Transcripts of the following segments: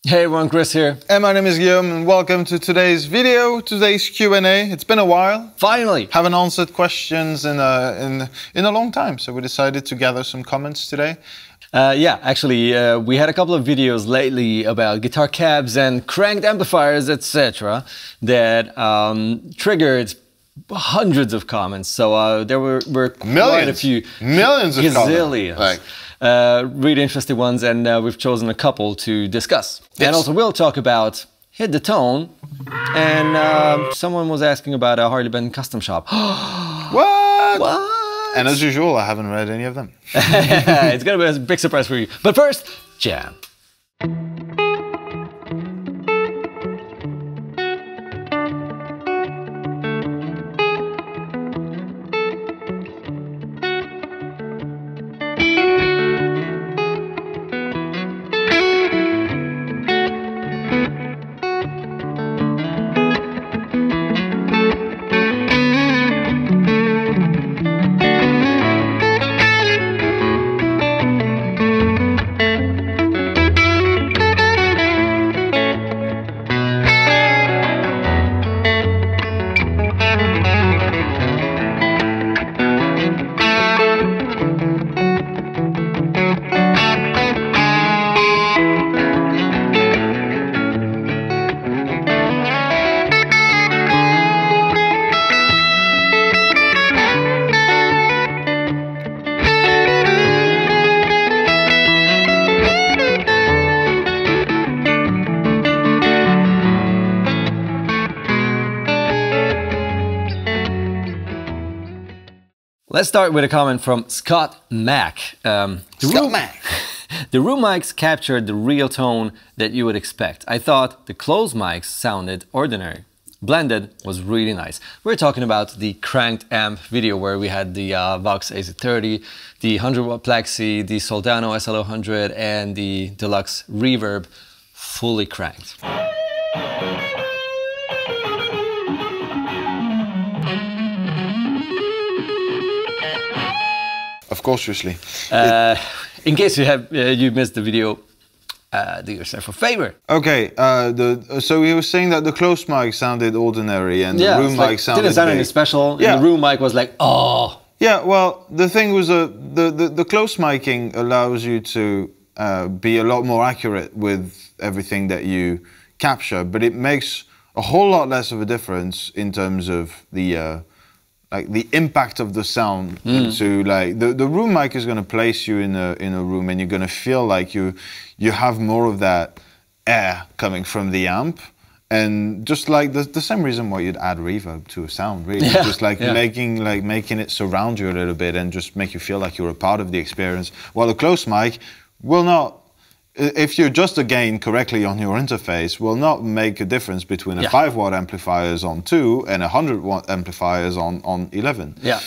Hey everyone, Kris here. And my name is Guillaume, and welcome to today's video, today's Q&A. It's been a while. Finally! Haven't answered questions in a long time, so we decided to gather some comments today. Actually, we had a couple of videos lately about guitar cabs and cranked amplifiers, etc. that triggered hundreds of comments. So there were quite a few. Millions of gazillions. comments. Really interesting ones, and we've chosen a couple to discuss. Yes. And also we'll talk about Hit the Tone, and someone was asking about a Harley Benton Custom Shop. What? What? And as usual, I haven't read any of them. It's gonna be a big surprise for you. But first, jam. Let's start with a comment from Scott Mack. The room mics captured the real tone that you would expect. I thought the closed mics sounded ordinary. Blended was really nice. We're talking about the cranked amp video where we had the Vox AC30, the 100-watt Plexi, the Soldano SL100, and the Deluxe Reverb fully cranked. Of course, usually. In case you missed the video, do yourself a favor. Okay, so he was saying that the closed mic sounded ordinary and the room mic sounded didn't sound big. anything special. Yeah. And the room mic was like, oh. Yeah, well, the thing was the close miking allows you to be a lot more accurate with everything that you capture, but it makes a whole lot less of a difference in terms of the impact of the sound into the room mic is going to place you in a room, and you're going to feel like you have more of that air coming from the amp. And just like the same reason why you'd add reverb to a sound, really, just making it surround you a little bit and just make you feel like you're a part of the experience. While a close mic will not, if you adjust the gain correctly on your interface, will not make a difference between a 5-watt amplifiers on 2 and 100-watt amplifiers on 11. Yeah.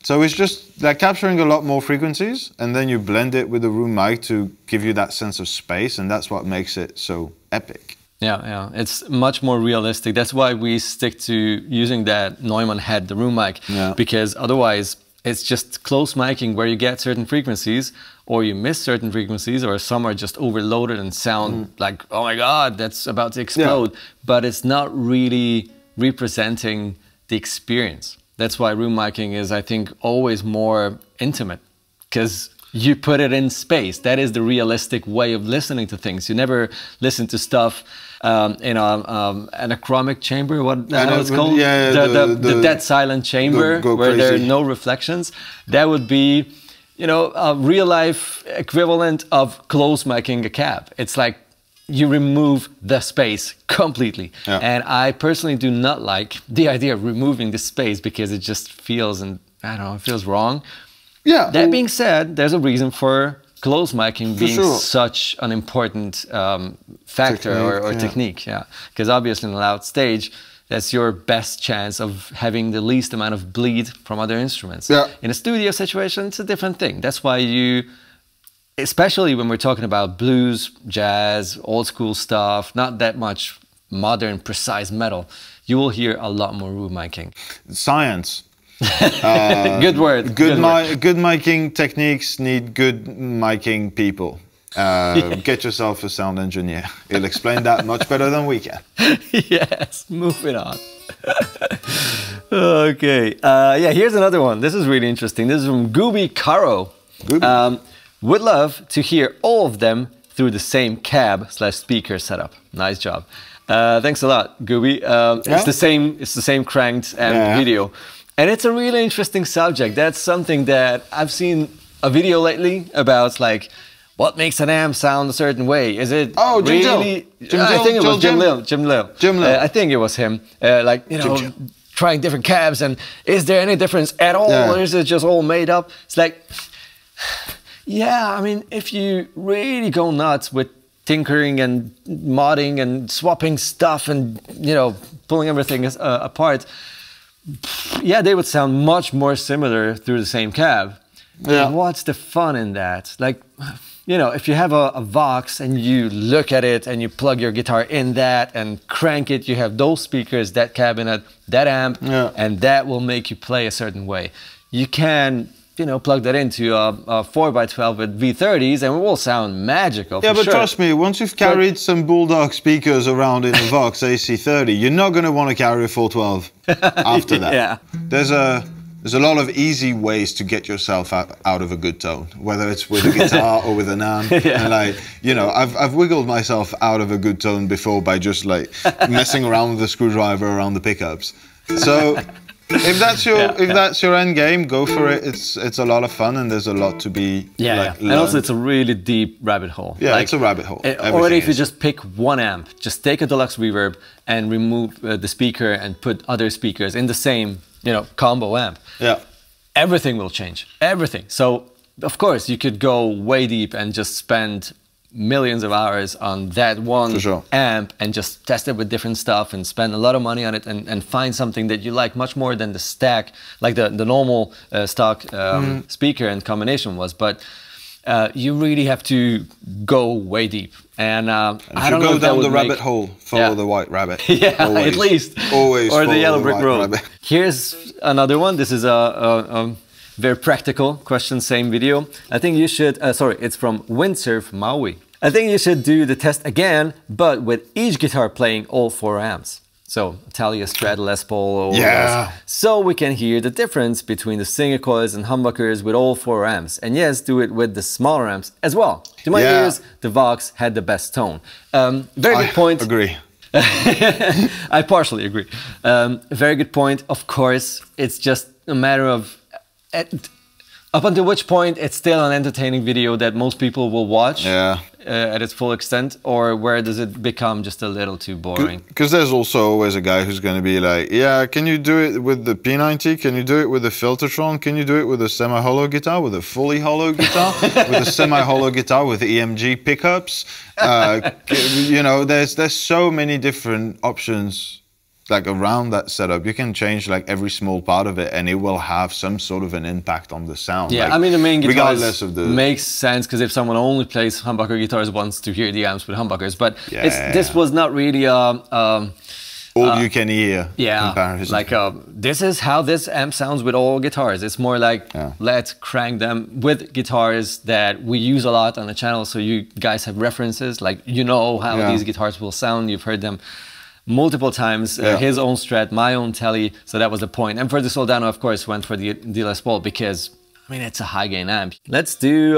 So it's just like capturing a lot more frequencies, and then you blend it with the room mic to give you that sense of space, and that's what makes it so epic. Yeah, it's much more realistic. That's why we stick to using that Neumann head, the room mic, because otherwise it's just close miking where you get certain frequencies, or you miss certain frequencies, or some are just overloaded and sound like, oh my God, that's about to explode. Yeah. But it's not really representing the experience. That's why room miking is, I think, always more intimate, because you put it in space. That is the realistic way of listening to things. You never listen to stuff in an achromic chamber, what the hell it's called? Yeah, the dead silent chamber, where there are no reflections. That would be, you know, a real life equivalent of close miking a cab. It's like you remove the space completely. Yeah. And I personally do not like the idea of removing the space, because it just feels, and I don't know, it feels wrong. Yeah. That being said, there's a reason for close miking being such an important factor or technique. Yeah, because obviously in a loud stage, that's your best chance of having the least amount of bleed from other instruments. Yeah. In a studio situation, it's a different thing. That's why you, especially when we're talking about blues, jazz, old school stuff, not that much modern, precise metal, you will hear a lot more room miking. Science. Good word. Good miking techniques need good miking people. Get yourself a sound engineer. He'll explain that much better than we can. Yes, moving on. Okay, yeah, here's another one. This is really interesting. This is from Gooby Caro. Would love to hear all of them through the same cab/speaker setup. Nice job. Thanks a lot, Gooby. It's the same cranked amp video. And it's a really interesting subject. That's something that I've seen a video lately about, like, what makes an amp sound a certain way? Is it really? I think it was Jim Lil. I think it was him. Like, you know, trying different cabs, and is there any difference at all, or is it just all made up? It's like, yeah, I mean, if you really go nuts with tinkering and modding and swapping stuff and, you know, pulling everything apart, yeah, they would sound much more similar through the same cab. Yeah. What's the fun in that? Like, you know, if you have a Vox and you look at it and you plug your guitar in that and crank it, you have those speakers, that cabinet, that amp, and that will make you play a certain way. You can, you know, plug that into a 4x12 with V30s and it will sound magical. Yeah, but trust me, once you've carried some Bulldog speakers around in a Vox AC30, you're not going to want to carry a 412 after that. Yeah. There's a lot of easy ways to get yourself out of a good tone, whether it's with a guitar or with an amp. And like, you know, I've wiggled myself out of a good tone before by just like messing around with the screwdriver around the pickups. So if that's your end game, go for it. It's a lot of fun and there's a lot to be and also it's a really deep rabbit hole. Yeah, like, it's a rabbit hole. Already if you just pick one amp, just take a deluxe reverb and remove the speaker and put other speakers in the same, you know, combo amp. Yeah. Everything will change. Everything. So of course you could go way deep and just spend millions of hours on that one amp and just test it with different stuff and spend a lot of money on it and find something that you like much more than the stack, like the normal stock speaker and combination was. But you really have to go way deep. And I don't know go if that down would the rabbit hole, follow the white rabbit. Always, at least. Always or the yellow brick road. Rabbit. Here's another one. This is a very practical question, same video. I think you should, sorry, it's from Windsurf Maui. I think you should do the test again, but with each guitar playing all 4 amps. So, Italia, Strat, Les Paul, so we can hear the difference between the single coils and humbuckers with all 4 amps. And yes, do it with the smaller amps as well. To my ears, the Vox had the best tone. Very good point. I agree. I partially agree. Very good point. Of course, it's just a matter of up until which point it's still an entertaining video that most people will watch at its full extent, or where does it become just a little too boring? Because there's also always a guy who's going to be like, yeah, can you do it with the P90? Can you do it with the Filtertron? Can you do it with a semi-hollow guitar, with a fully hollow guitar, with a semi-hollow guitar with EMG pickups? You know, there's so many different options like around that setup. You can change like every small part of it and it will have some sort of an impact on the sound. Yeah, like, I mean the main guitars regardless of the makes sense, because if someone only plays humbucker guitars wants to hear the amps with humbuckers, but this was not really all you can hear comparison. Like this is how this amp sounds with all guitars. It's more like let's crank them with guitars that we use a lot on the channel, so you guys have references, like you know how these guitars will sound. You've heard them multiple times, his own Strat, my own Tele, so that was the point. And for the Soldano, of course, went for the Les Paul because, I mean, it's a high gain amp. Let's do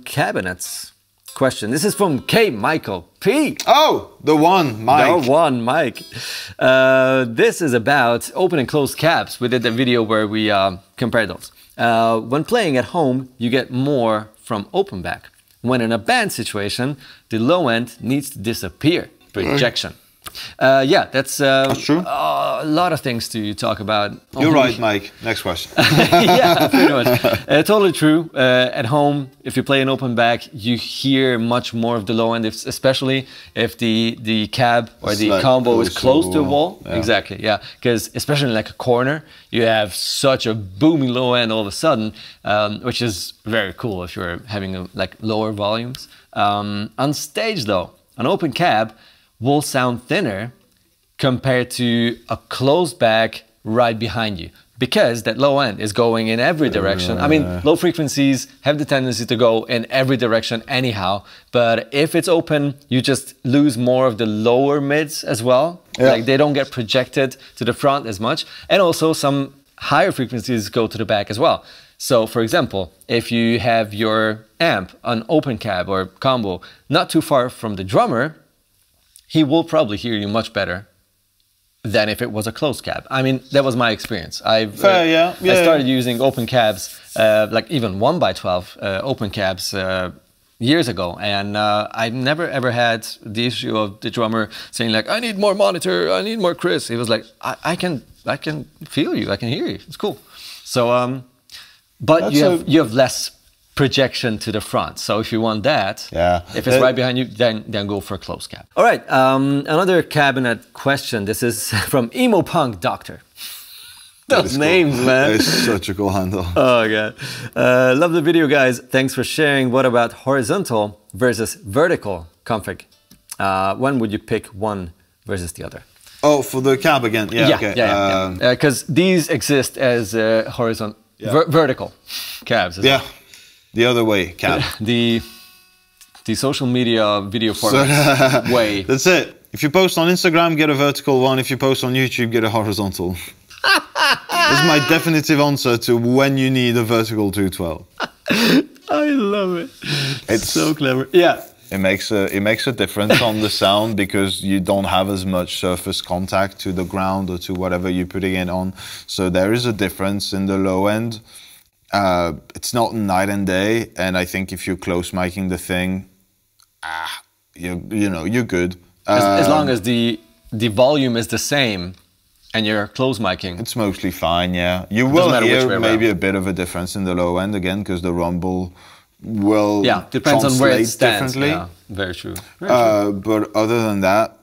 cabinets. Question. This is from K. Michael P. Oh, the one, Mike. The one, Mike. This is about open and closed cabs. We did a video where we compared those. When playing at home, you get more from open back. When in a band situation, the low end needs to disappear. Projection. Yeah, that's true. A lot of things to talk about. You're right, Mike. Next question. Yeah, pretty much. Totally true. At home, if you play an open back, you hear much more of the low end, especially if the cab or the like combo is close to the wall. Yeah. Exactly, yeah. Because especially in like a corner, you have such a booming low end all of a sudden, which is very cool if you're having like lower volumes. On stage though, an open cab will sound thinner compared to a closed back right behind you. because that low end is going in every direction. I mean, low frequencies have the tendency to go in every direction anyhow, but if it's open, you just lose more of the lower mids as well. Like they don't get projected to the front as much. And also some higher frequencies go to the back as well. So for example, if you have your amp, an open cab or combo, not too far from the drummer, he will probably hear you much better than if it was a closed cab. I mean, that was my experience. I started using open cabs, like even 1x12 open cabs years ago, and I never ever had the issue of the drummer saying like, I need more monitor, I need more Kris. He was like, I can feel you, I can hear you, it's cool. So, but you have less projection to the front. So if you want that, if it's right behind you, then go for a closed cab. All right, another cabinet question. This is from Emo Punk Doctor. Those names, cool. Man. That is such a cool handle. Oh, God. Love the video, guys. Thanks for sharing. What about horizontal versus vertical config? When would you pick one versus the other? Oh, for the cab again? Yeah, okay. Because these exist as horizontal, vertical cabs. Yeah, the other way, cab. The social media video format way. That's it. If you post on Instagram, get a vertical one. If you post on YouTube, get a horizontal. That's my definitive answer to when you need a vertical 212. I love it. It's so clever. Yeah. It makes a difference on the sound because you don't have as much surface contact to the ground or to whatever you're putting it on. So there is a difference in the low end. It's not night and day, and I think if you're close miking the thing, you're good. As long as the volume is the same. And you're close miking. It's mostly fine, yeah. You will hear maybe a bit of a difference in the low end again, because the rumble will depends on where it stands. Differently. Yeah, very true. Very true. But other than that,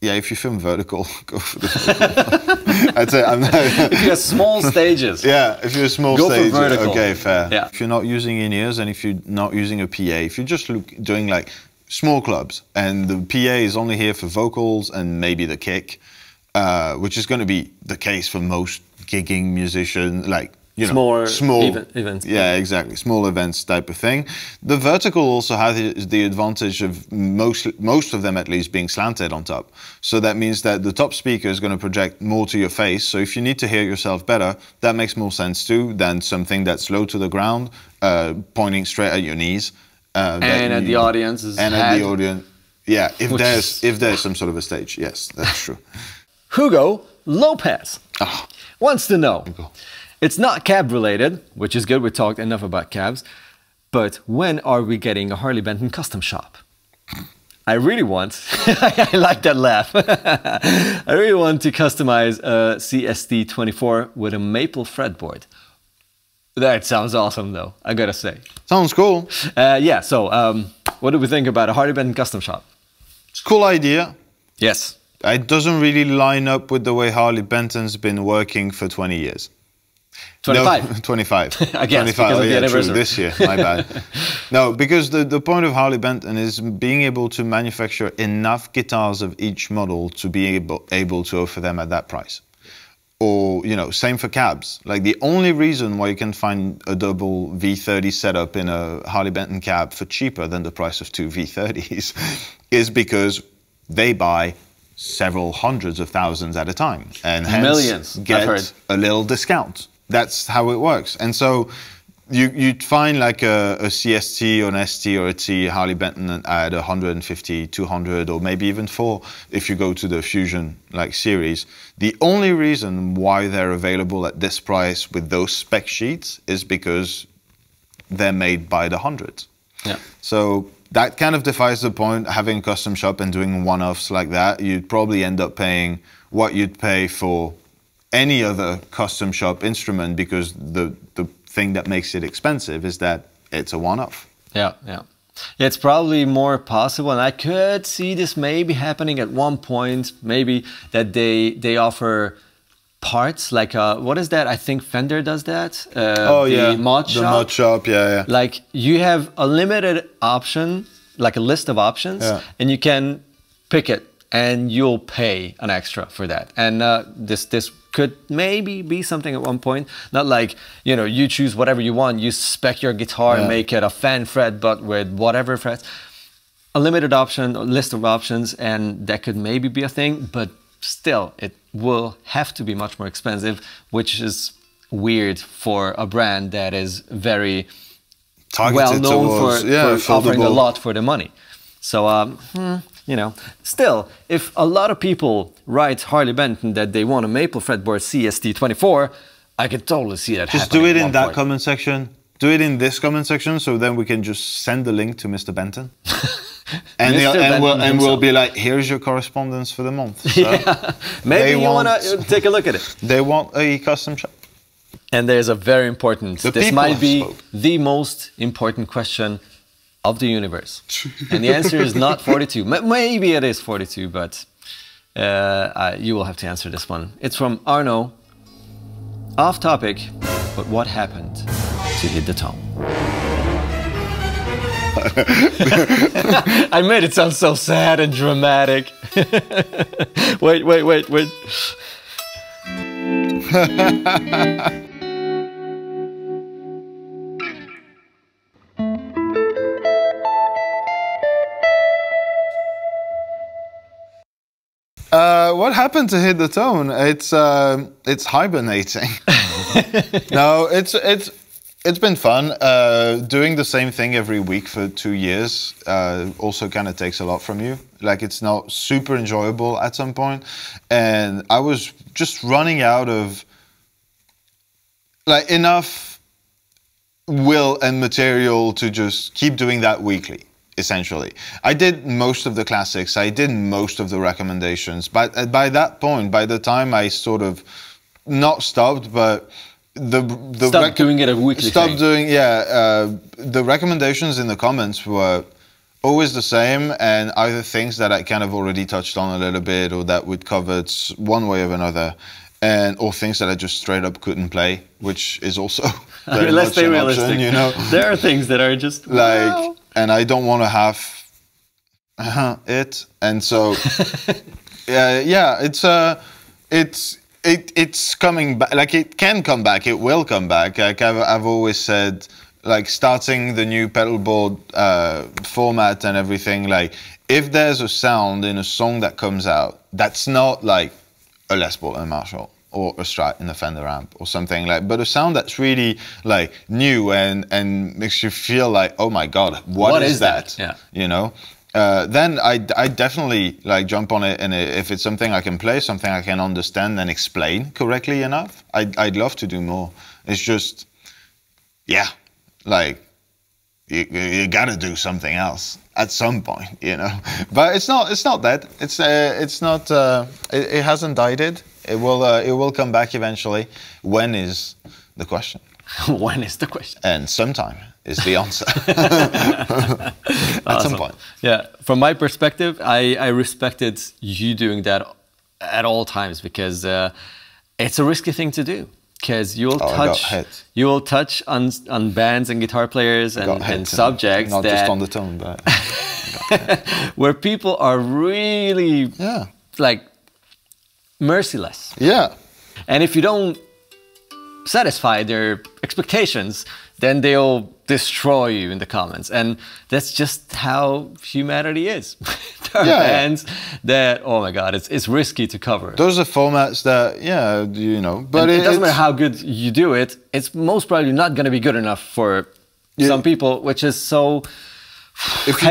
yeah, if you film vertical, go for the vertical. I'd say if you have small stages. Yeah, if you're a small stage, okay, fair. Yeah. If you're not using in-ears and if you're not using a PA, if you're just doing like small clubs and the PA is only here for vocals and maybe the kick, which is going to be the case for most gigging musicians, like, small events. Yeah, exactly. Small events type of thing. The vertical also has the advantage of most of them at least being slanted on top. So that means that the top speaker is going to project more to your face. So if you need to hear yourself better, that makes more sense too than something that's low to the ground, pointing straight at your knees. And at the audience's head. At the audience. Yeah, if there's some sort of a stage. Yes, that's true. Hugo Lopez wants to know, it's not cab related, which is good, we talked enough about cabs, but when are we getting a Harley Benton Custom Shop? I really want, I like that laugh, I really want to customize a CST24 with a maple fretboard. That sounds awesome though, I gotta say. Sounds cool. Yeah, so what do we think about a Harley Benton Custom Shop? It's a cool idea. Yes. It doesn't really line up with the way Harley Benton's been working for 20 years. 25. No, 25. I guess, 25. because of the anniversary. True, this year, my bad. No, because the point of Harley Benton is being able to manufacture enough guitars of each model to be able to offer them at that price. Or, same for cabs. Like, the only reason why you can find a double V30 setup in a Harley Benton cab for cheaper than the price of two V30s is because they buy several hundreds of thousands at a time, and hence millions, get a little discount. That's how it works. And so you'd find like a CST or an ST or a T Harley Benton at 150, 200, or maybe even 4 if you go to the Fusion like series. The only reason why they're available at this price with those spec sheets is because they're made by the hundreds. Yeah. So that kind of defies the point. Having a custom shop and doing one-offs like that, you'd probably end up paying what you'd pay for any other custom shop instrument, because the thing that makes it expensive is that it's a one-off. Yeah. It's probably more possible, and I could see this maybe happening at one point, maybe that they offer parts, like what is that? I think Fender does that. The mod shop. The mod shop, yeah. Like, you have a limited option, like a list of options, and you can pick it and you'll pay an extra for that. And this could maybe be something at one point. Not like, you know, you choose whatever you want, you spec your guitar and make it a fan fret, but with whatever frets. A limited option, a list of options, and that could maybe be a thing, but still, it will have to be much more expensive, which is weird for a brand that is very well known for offering a lot for the money. So, you know, still, if a lot of people write Harley Benton that they want a maple fretboard CST24, I could totally see that happening. Just do it in that comment section. Do it in this comment section, so then we can just send the link to Mr. Benton. And we'll be like, here's your correspondence for the month. So yeah. Maybe you want to take a look at it. They want a custom shop. And there's a very important, this might be the most important question of the universe. And the answer is not 42. Maybe it is 42, but you will have to answer this one. It's from Arno. Off topic, but what happened to Hit the Tone? I made it sound so sad and dramatic. Wait. What happened to Hit the Tone? It's hibernating. No, it's been fun. Doing the same thing every week for 2 years also kind of takes a lot from you. Like, it's not super enjoyable at some point. And I was just running out of like enough will and material to just keep doing that weekly, essentially. I did most of the classics. I did most of the recommendations. But by that point, by the time I sort of not stopped, but stop doing it a weekly thing. The recommendations in the comments were always the same, and either things that I kind of already touched on a little bit, or that we'd covered one way or another, or things that I just straight up couldn't play, which is also very let's much stay an realistic. option, you know. There are things that are just like, wow. And I don't want to have it, and so it's coming back. Like, it can come back, it will come back. Like I've always said, like, starting the new pedal board format and everything, like, if there's a sound in a song that comes out that's not like a Les Paul and Marshall or a Strat in a Fender amp or something, like, but a sound that's really like new and makes you feel like, oh my god, what is that? Yeah. You know, then I definitely like jump on it, and if it's something I can play, something I can understand and explain correctly enough, I'd love to do more. It's just, yeah, like you gotta do something else at some point, you know. But it's not dead. It's not. It hasn't died. It will come back eventually. When is the question? When is the question? And sometime is the answer. At some point. Yeah, from my perspective, I respected you doing that at all times, because it's a risky thing to do. Because you will touch on bands and guitar players and subjects not that just on the tone, but where people are really like merciless. Yeah. And if you don't satisfy their expectations, then they'll destroy you in the comments. And that's just how humanity is. There are bands that, oh my god, it's risky to cover. Those are formats that, you know, but it doesn't matter how good you do it, it's most probably not going to be good enough for some people, which is so if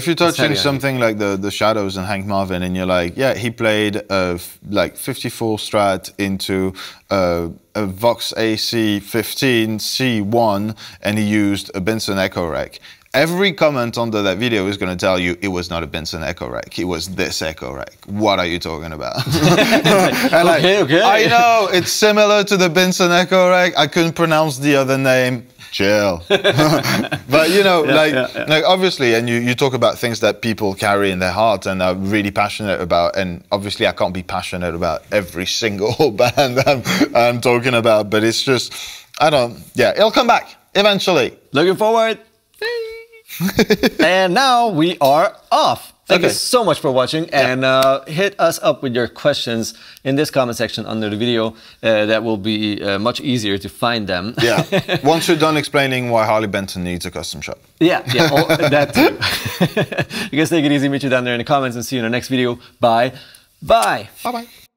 you're touching something like the Shadows and Hank Marvin, and you're like, yeah, he played like 54 Strat into a Vox AC 15 C1, and he used a Benson Echo Rack. Every comment under that video is going to tell you it was not a Benson Echo Rack. It was this Echo Rack. What are you talking about? Okay. I know it's similar to the Benson Echo Rack. I couldn't pronounce the other name. Chill. But you know, like obviously, and you talk about things that people carry in their heart and are really passionate about. And obviously, I can't be passionate about every single band I'm talking about. But it's just, it'll come back eventually. Looking forward. And now we are off Thank you so much for watching, and hit us up with your questions in this comment section under the video. That will be much easier to find them. Yeah. Once you're done explaining why Harley Benton needs a custom shop. Yeah, that too. You guys take it easy, meet you down there in the comments, and see you in the next video. Bye. Bye. Bye-bye.